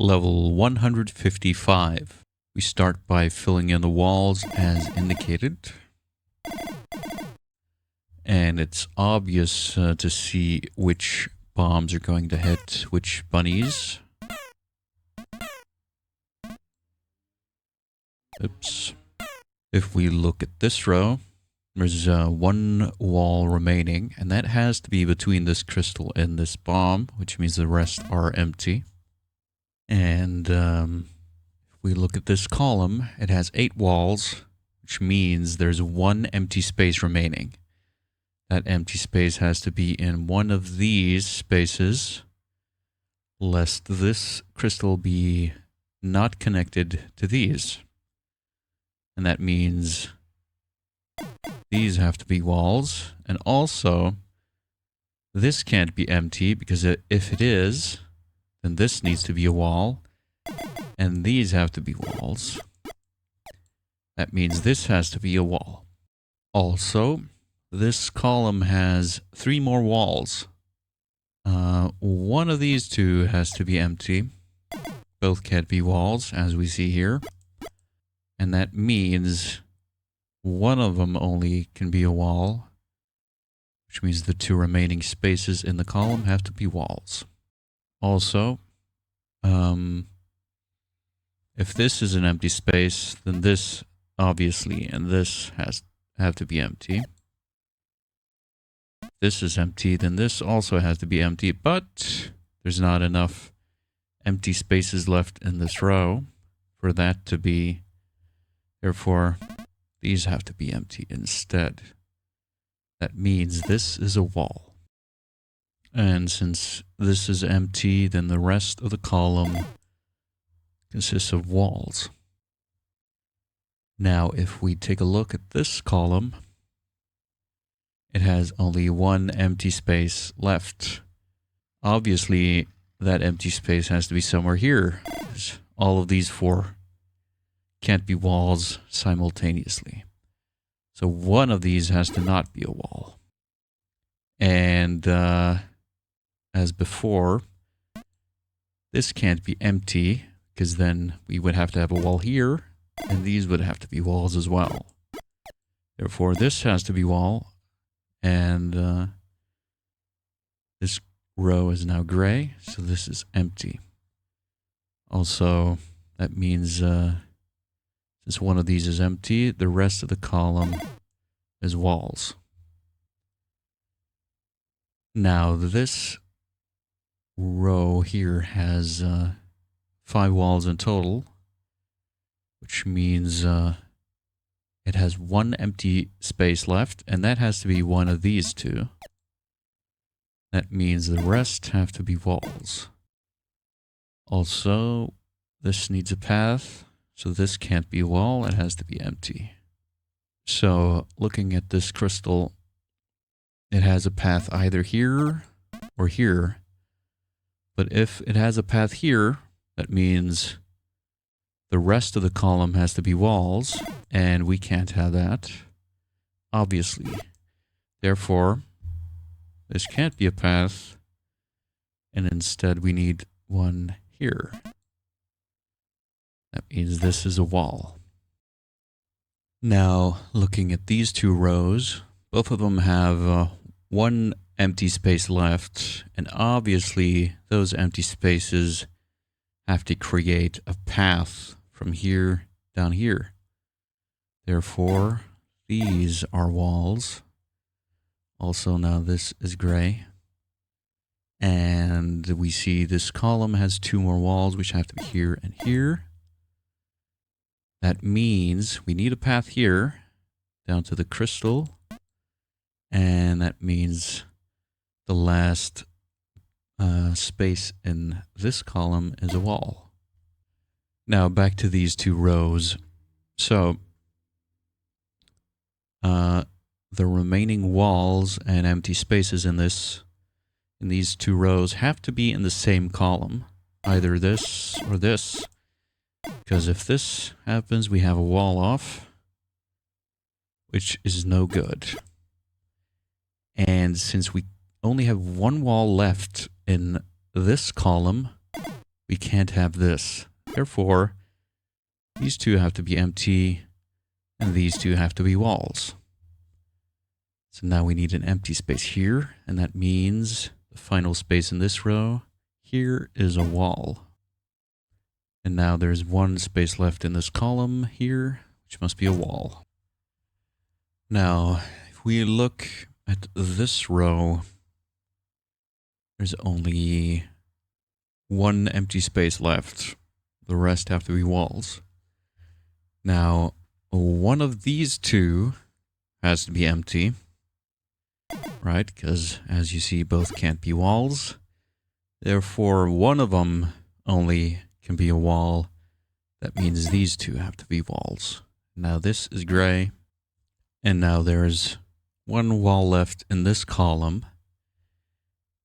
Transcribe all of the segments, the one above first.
Level 155. We start by filling in the walls as indicated. And it's obvious to see which bombs are going to hit which bunnies. Oops. If we look at this row, there's one wall remaining, and that has to be between this crystal and this bomb, which means the rest are empty. And if we look at this column, it has 8 walls, which means there's one empty space remaining. That empty space has to be in one of these spaces, lest this crystal be not connected to these. And that means these have to be walls. And also, this can't be empty, because if it is, then this needs to be a wall. And these have to be walls. That means this has to be a wall. Also, this column has 3 more walls. One of these two has to be empty. Both can't be walls, as we see here. And that means one of them only can be a wall, which means the 2 remaining spaces in the column have to be walls. Also, if this is an empty space, then this obviously and this have to be empty. If this is empty, then this also has to be empty, but there's not enough empty spaces left in this row for that to be. Therefore, these have to be empty instead. That means this is a wall. And since this is empty, then the rest of the column consists of walls. Now, if we take a look at this column, it has only one empty space left. Obviously, that empty space has to be somewhere here, because all of these 4 can't be walls simultaneously. So one of these has to not be a wall. And as before, this can't be empty, because then we would have to have a wall here, and these would have to be walls as well. Therefore, this has to be wall, and this row is now gray, so this is empty. Also, that means since one of these is empty, the rest of the column is walls. Now, this row here has 5 walls in total, which means it has 1 empty space left, and that has to be one of these 2. That means the rest have to be walls. Also, this needs a path, so this can't be a wall, it has to be empty. So, looking at this crystal, it has a path either here or here. But if it has a path here, that means the rest of the column has to be walls, and we can't have that, obviously. Therefore, this can't be a path, and instead we need one here. That means this is a wall. Now, looking at these 2 rows, both of them have 1 empty space left, and obviously those empty spaces have to create a path from here down here. Therefore, these are walls. Also, now this is gray. And we see this column has 2 more walls, which have to be here and here. That means we need a path here down to the crystal. And that means the last space in this column is a wall. Now back to these 2 rows. So the remaining walls and empty spaces in these 2 rows have to be in the same column, either this or this. Because if this happens, we have a wall off, which is no good. And since we only have 1 wall left in this column, we can't have this. Therefore, these two have to be empty, and these two have to be walls. So now we need an empty space here, and that means the final space in this row here is a wall. And now there's one space left in this column here, which must be a wall. Now, if we look at this row, there's only one empty space left. The rest have to be walls. Now, one of these two has to be empty, right? Because as you see, both can't be walls. Therefore, one of them only can be a wall. That means these two have to be walls. Now this is gray. And now there's one wall left in this column.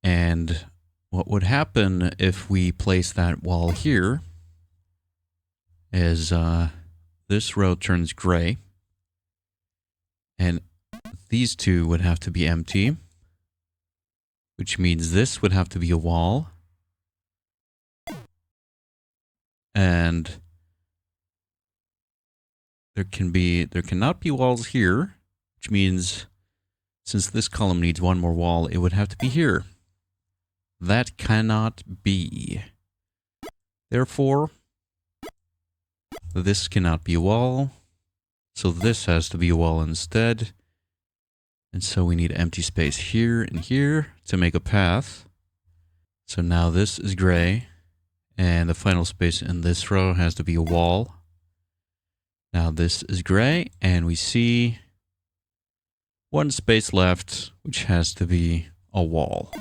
And what would happen if we place that wall here is this row turns gray. And these two would have to be empty, which means this would have to be a wall. And there cannot be walls here, which means since this column needs one more wall, it would have to be here. That cannot be. Therefore, this cannot be a wall. So this has to be a wall instead. And so we need empty space here and here to make a path. So now this is gray. And the final space in this row has to be a wall. Now this is gray, and we see one space left, which has to be a wall.